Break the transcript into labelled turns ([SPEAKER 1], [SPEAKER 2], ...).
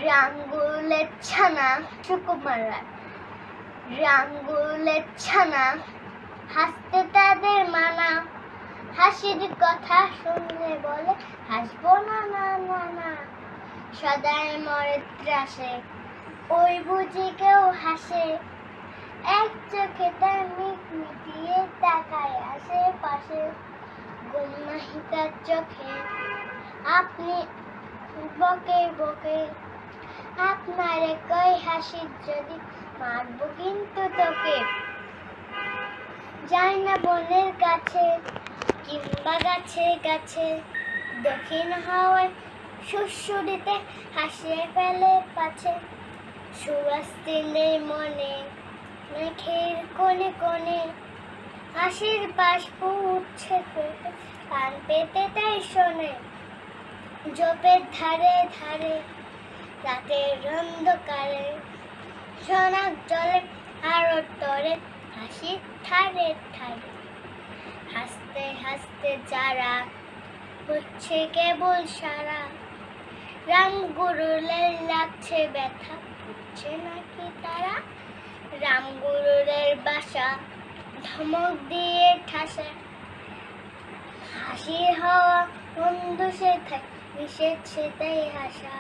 [SPEAKER 1] রাঙ্গুলের ছানা সুকুমার রায়। রাঙ্গুলের ছানা হাসতে তাদের মানা, হাসির কথা শুনলে বলে হাসবো না না না না। সদাই মরে ত্রাসে ওই বুঝি কেউ হাসে, এক চোখে তার মিটিয়ে তাকায় আশেপাশে। ঘুম নাহি তার চোখে আপনি বকে বকে, আপনারে কই হাসির যদি মারবো কিন্তু তোকে। যায় না বনের কাছে কিংবা গাছে গাছে, দক্ষিণ হাওয়ায় সুরসুরিতে হাসিয়ে ফেলে পাছে। সুবাস দিলে মনে মেঘের কোণে কোণে, হাসির বাষ্প উঠছে ফেটে কান পেতে তাই শোনে। জোপের ধারে ধারে রাতের অন্ধকারে, সোনার জলে আরো তরে হাসির ঠারে ঠারে। হাসতে হাসতে যারা হচ্ছে কেবল সারা, রামগুরুলের লাগছে ব্যথা বুঝছে নাকি তারা। রামগুরুলের বাসা ধমক দিয়ে ঠাসা, হাসি হওয়া বন্ধু সে থাকে নিষেধ সেটাই হাসা।